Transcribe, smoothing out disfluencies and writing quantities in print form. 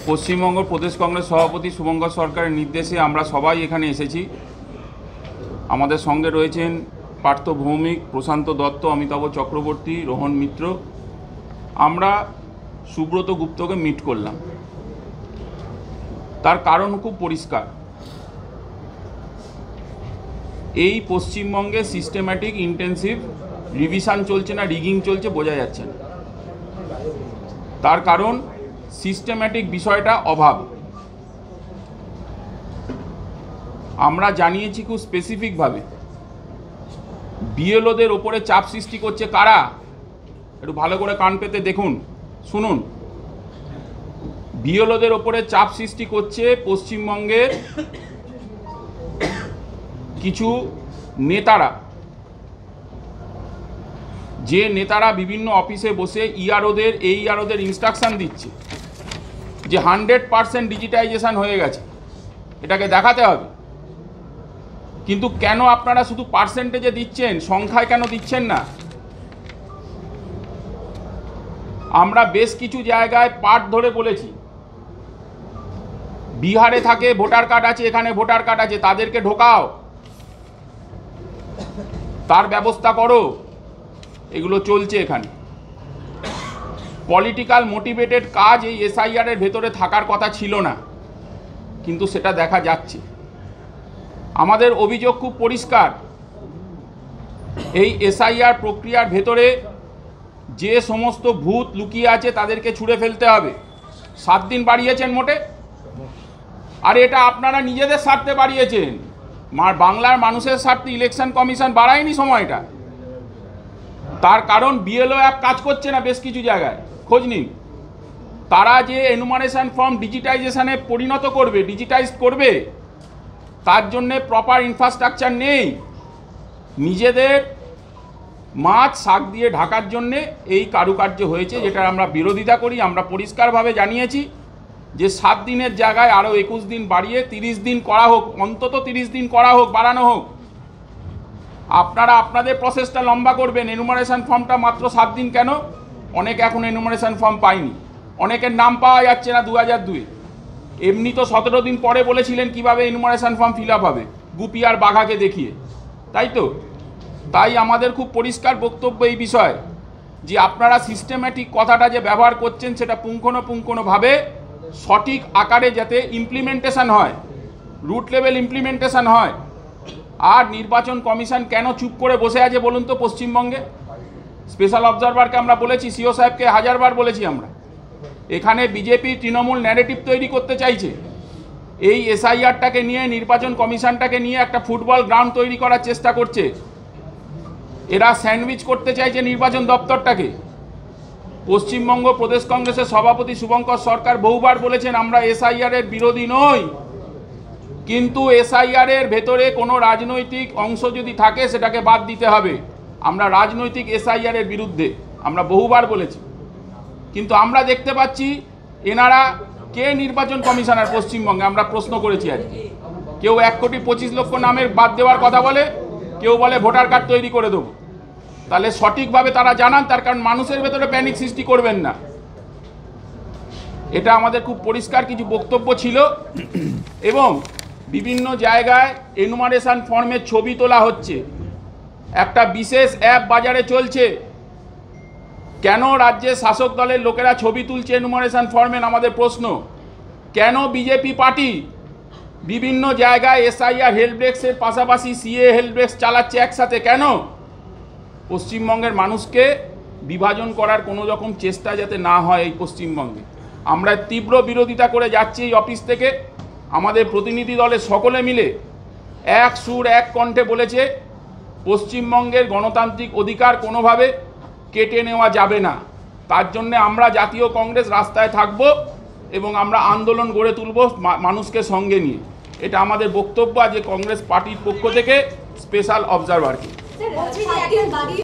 পশ্চিমবঙ্গ প্রদেশ কংগ্রেস সভাপতি শুভঙ্কর সরকারের নির্দেশে আমরা সবাই এখানে এসেছি। আমাদের সঙ্গে রয়েছেন পার্থ ভৌমিক, প্রশান্ত দত্ত, অমিতাভ চক্রবর্তী, রোহন মিত্র। আমরা সুব্রত গুপ্তকে মিট করলাম। তার কারণ খুব পরিষ্কার। এই পশ্চিমবঙ্গে সিস্টেম্যাটিক ইন্টেন্সিভ রিভিশন চলছে না, রিগিং চলছে, বোঝা যাচ্ছে না। তার কারণ সিস্টেম্যাটিক বিষয়টা অভাব। আমরা জানিয়েছি খুব স্পেসিফিকভাবে। বিএলওদের ওপরে চাপ সৃষ্টি করছে কারা, একটু ভালো করে কান পেতে দেখুন, শুনুন। বিএলওদের ওপরে চাপ সৃষ্টি করছে পশ্চিমবঙ্গের কিছু নেতারা, যে নেতারা বিভিন্ন অফিসে বসে ইআরওদের এইআরওদের ইনস্ট্রাকশন দিচ্ছে যে 100% ডিজিটাইজেশন হয়ে গেছে, এটাকে দেখাতে হবে। কিন্তু কেন আপনারা শুধু পার্সেন্টেজে দিচ্ছেন, সংখ্যায় কেন দিচ্ছেন না? আমরা বেশ কিছু জায়গায় পাঠ ধরে বলেছি, বিহারে থাকে ভোটার কার্ড আছে, এখানে ভোটার কার্ড আছে, তাদেরকে ঢোকাও, তার ব্যবস্থা করো। এগুলো চলছে এখানে। পলিটিক্যাল মোটিভেটেড কাজ এই এসআইআর এর ভেতরে থাকার কথা ছিল না, কিন্তু সেটা দেখা যাচ্ছে। আমাদের অভিযোগ খুব পরিষ্কার, এই এসআইআর প্রক্রিয়ার ভেতরে যে সমস্ত ভূত লুকিয়ে আছে তাদেরকে ছুঁড়ে ফেলতে হবে। 7 দিন বাড়িয়েছেন মোটে, আর এটা আপনারা নিজেদের স্বার্থে বাড়িয়েছেন। বাংলার মানুষের স্বার্থে ইলেকশন কমিশন বাড়ায়নি সময়টা। তার কারণ বিএলও অ্যাপ কাজ করছে না বেশ কিছু জায়গায়, খোঁজ নিন। তারা যে এনুমারেশন ফর্ম ডিজিটাইজেশনে পরিণত করবে, ডিজিটাইজ করবে, তার জন্যে প্রপার ইনফ্রাস্ট্রাকচার নেই। নিজেদের মাছ শাক দিয়ে ঢাকার জন্যে এই কারুকার্য হয়েছে, যেটার আমরা বিরোধিতা করি। আমরা পরিষ্কারভাবে জানিয়েছি যে 7 দিনের জায়গায় আরও 21 দিন বাড়িয়ে 30 দিন করা হোক, অন্তত 30 দিন করা হোক, বাড়ানো হোক। আপনারা আপনাদের প্রসেসটা লম্বা করবেন। এনুমারেশন ফর্মটা মাত্র 7 দিন কেন? অনেকে এখন এনুমারেশন ফর্ম পায়নি, অনেকের নাম পাওয়া যাচ্ছে না 2002। এমনি তো 17 দিন পরে বলেছিলেন কিভাবে এনুমারেশন ফর্ম ফিল আপ হবে, গুপি আর বাঘাকে দেখিয়ে, তাই তো? তাই আমাদের খুব পরিষ্কার বক্তব্য এই বিষয়ে, যে আপনারা সিস্টেম্যাটিক কথাটা যে ব্যবহার করছেন সেটা পুঙ্খানুপুঙ্খভাবে সঠিক আকারে যাতে ইমপ্লিমেন্টেশন হয়, রুট লেভেল ইমপ্লিমেন্টেশন হয়। আর নির্বাচন কমিশন কেন চুপ করে বসে আছে বলুন তো পশ্চিমবঙ্গে? স্পেশাল অবজারভারকে আমরা বলেছি, সিও সাহেবকে 1000 বার বলেছি আমরা। এখানে বিজেপি তৃণমূল ন্যারেটিভ তৈরি করতে চাইছে। এই এসআইআরটাকে নিয়ে, নির্বাচন কমিশনটাকে নিয়ে একটা ফুটবল গ্রাউন্ড তৈরি করার চেষ্টা করছে। এরা স্যান্ডউইচ করতে চাইছে নির্বাচন দপ্তরটাকে। পশ্চিমবঙ্গ প্রদেশ কংগ্রেসের সভাপতি শুভঙ্কর সরকার বহুবার বলেছেন আমরা এসআইআর এর বিরোধী নই, কিন্তু এসআইআর এর ভেতরে কোনো রাজনৈতিক অংশ যদি থাকে সেটাকে বাদ দিতে হবে। আমরা রাজনৈতিক এসআইআর এর বিরুদ্ধে, আমরা বহুবার বলেছি। কিন্তু আমরা দেখতে পাচ্ছি এনারা কে নির্বাচন কমিশনার পশ্চিমবঙ্গে, আমরা প্রশ্ন করেছি আজকে। কেউ 1,25,00,000 নামের বাদ দেওয়ার কথা বলে, কেউ বলে ভোটার কার্ড তৈরি করে দেবো। তাহলে সঠিকভাবে তারা জানান, তার কারণ মানুষের ভেতরে প্যানিক সৃষ্টি করবেন না। এটা আমাদের খুব পরিষ্কার কিছু বক্তব্য ছিল। এবং বিভিন্ন জায়গায় এনুমারেশন ফর্মের ছবি তোলা হচ্ছে। একটা বিশেষ অ্যাপ বাজারে চলছে। কেন রাজ্যের শাসক দলের লোকেরা ছবি তুলছে এনুমারেশন ফর্মের? আমাদের প্রশ্ন, কেন বিজেপি পার্টি বিভিন্ন জায়গায় এসআইআর হেল্পডেস্কের পাশাপাশি সিএ হেল্পডেস্ক চালাচ্ছে একসাথে? কেন? পশ্চিমবঙ্গের মানুষকে বিভাজন করার কোনো রকম চেষ্টা যাতে না হয় এই পশ্চিমবঙ্গে। আমরা তীব্র বিরোধিতা করে যাচ্ছি এই অফিস থেকে। আমাদের প্রতিনিধি দলের সকলে মিলে এক সুর এক কণ্ঠে বলেছে পশ্চিমবঙ্গের গণতান্ত্রিক অধিকার কোনোভাবে কেটে নেওয়া যাবে না। তার জন্যে আমরা জাতীয় কংগ্রেস রাস্তায় থাকব এবং আমরা আন্দোলন গড়ে তুলব মানুষকে সঙ্গে নিয়ে। এটা আমাদের বক্তব্য আজ কংগ্রেস পার্টির পক্ষ থেকে স্পেশাল অবজারভারকে।